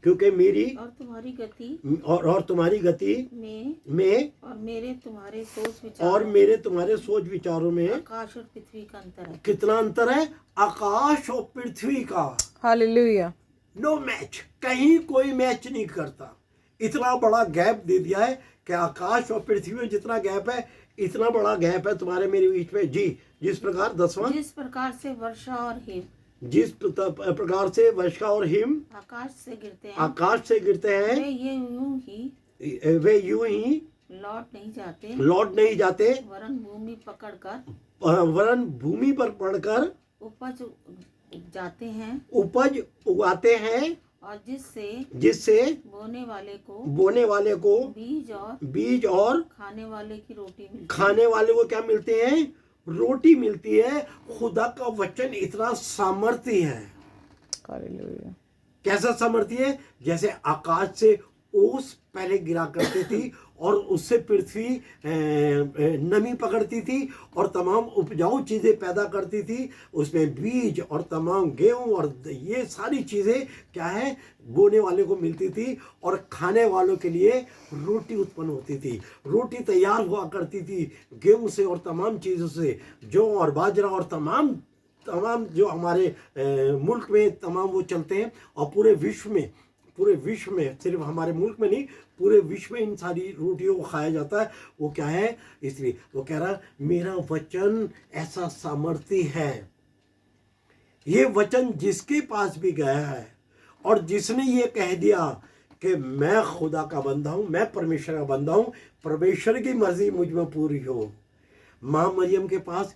क्योंकि मेरी और तुम्हारी गति और तुम्हारी गति में और मेरे तुम्हारे सोच विचारों में आकाश और पृथ्वी का अंतर है। कितना अंतर है? आकाश और पृथ्वी का। हालेलुया। नो मैच, कहीं कोई मैच नहीं करता। इतना बड़ा गैप दे दिया है कि आकाश और पृथ्वी में जितना गैप है, इतना बड़ा गैप है तुम्हारे मेरे बीच में। जी, जिस प्रकार 10वां, जिस प्रकार से वर्षा और हिम जिस प्रकार से वर्षा और हिम आकाश से गिरते हैं, वे यूं ही लौट नहीं जाते, वरन भूमि पर पड़कर उपज उगाते हैं और जिससे बोने वाले को बीज और खाने वाले की रोटी मिलती खाने वाले को क्या मिलते हैं? रोटी मिलती है। खुदा का वचन इतना सामर्थ्य है। हालेलुया। कैसा सामर्थ्य है? जैसे आकाश से ओस पहले गिरा करती थी और उससे पृथ्वी नमी पकड़ती थी और तमाम उपजाऊ चीज़ें पैदा करती थी। उसमें बीज और तमाम गेहूं और ये सारी चीज़ें क्या है, बोने वाले को मिलती थी और खाने वालों के लिए रोटी उत्पन्न होती थी। रोटी तैयार हुआ करती थी गेहूं से और तमाम चीज़ों से, जौ और बाजरा और तमाम जो हमारे मुल्क में तमाम वो चलते हैं। और पूरे विश्व में सिर्फ हमारे मुल्क में नहीं, पूरे विश्व में इन सारी रोटियों को खाया जाता है। वो क्या है? इसलिए वो कह रहा मेरा वचन ऐसा सामर्थ्य है। ये वचन जिसके पास भी गया है और जिसने ये कह दिया कि मैं खुदा का बंदा हूं, मैं परमेश्वर का बंदा हूं, परमेश्वर की मर्जी मुझ में पूरी हो। मां मरियम के पास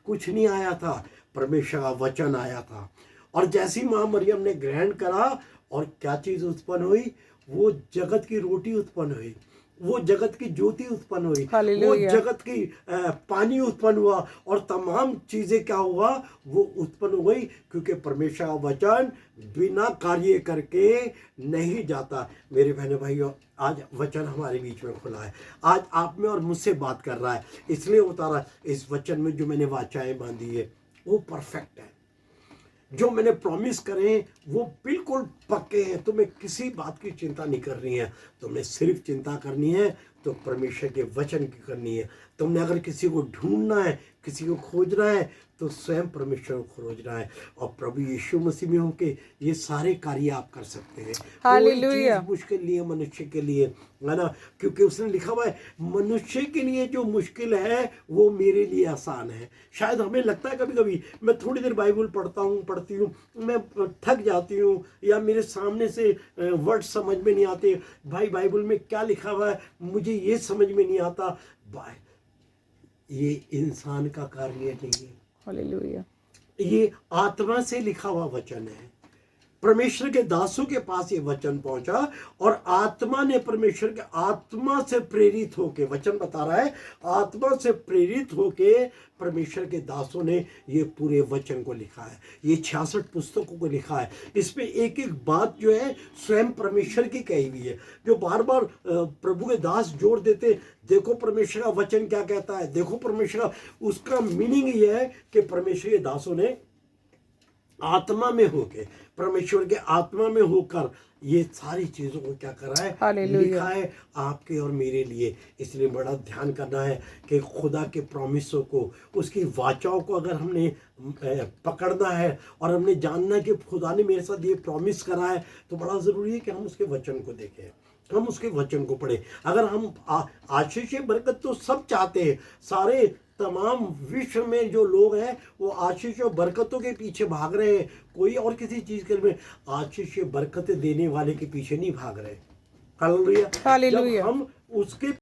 कुछ नहीं आया था, परमेश्वर का वचन आया था। और जैसी मां मरियम ने ग्रहण करा और क्या चीज उत्पन्न हुई? वो जगत की रोटी उत्पन्न हुई, वो जगत की ज्योति उत्पन्न हुई, वो जगत की पानी उत्पन्न हुआ और तमाम चीजें क्या हुआ? वो उत्पन्न हुई। क्योंकि परमेश्वर का वचन बिना कार्य करके नहीं जाता। मेरे बहनों भाइयों, आज वचन हमारे बीच में खुला है, आज आप में और मुझसे बात कर रहा है। इसलिए उतारा इस वचन में जो मैंने वाचाएं बांधी है वो परफेक्ट है। जो मैंने प्रॉमिस करे हैं वो बिल्कुल पक्के हैं। तुम्हें किसी बात की चिंता नहीं करनी है। तुम्हें सिर्फ चिंता करनी है तो परमेश्वर के वचन की करनी है। तुमने अगर किसी को ढूंढना है, किसी को खोजना है, तो स्वयं परमेश्वर को खोजना है। और प्रभु यीशु मसीह में होके ये सारे कार्य आप कर सकते हैं। हालेलुया। मुश्किल नहीं है मनुष्य के लिए, है ना? क्योंकि उसने लिखा हुआ है मनुष्य के लिए जो मुश्किल है वो मेरे लिए आसान है। शायद हमें लगता है कभी कभी, मैं थोड़ी देर बाइबल पढ़ती हूँ, मैं थक जाती हूँ या मेरे सामने से वर्ड समझ में नहीं आते। भाई बाइबल में क्या लिखा हुआ है मुझे ये समझ में नहीं आता। ये इंसान का कार्य नहीं है। हालेलुया। ये आत्मा से लिखा हुआ वचन है। परमेश्वर के दासों के पास ये वचन पहुंचा और आत्मा ने परमेश्वर के आत्मा से प्रेरित होके, वचन बता रहा है, आत्मा से प्रेरित होके परमेश्वर के दासों ने ये पूरे वचन को लिखा है। ये 66 पुस्तकों को लिखा है। इसमें एक एक बात जो है स्वयं परमेश्वर की कही हुई है, जो बार बार प्रभु के दास जोड़ देते। देखो परमेश्वर का वचन क्या कहता है, देखो परमेश्वर का, उसका मीनिंग ये है कि परमेश्वर के दासों ने आत्मा में होके, परमेश्वर के आत्मा में होकर ये सारी चीजों को क्या करा है, लिखा है आपके और मेरे लिए। इसलिए बड़ा ध्यान करना है कि खुदा के प्रॉमिसों को, उसकी वाचाओं को अगर हमने पकड़ना है और हमने जानना है कि खुदा ने मेरे साथ ये प्रॉमिस करा है, तो बड़ा जरूरी है कि हम उसके वचन को देखें, हम उसके वचन को पढ़ें। अगर हम आशीष बरकत तो सब चाहते हैं, सारे तमाम विश्व में जो लोग हैं वो आशीष और बरकतों के पीछे भाग रहे हैं, कोई और किसी चीज के में आशीष बरकतें देने वाले के पीछे नहीं भाग रहे। हालेलुया। जब हम उसके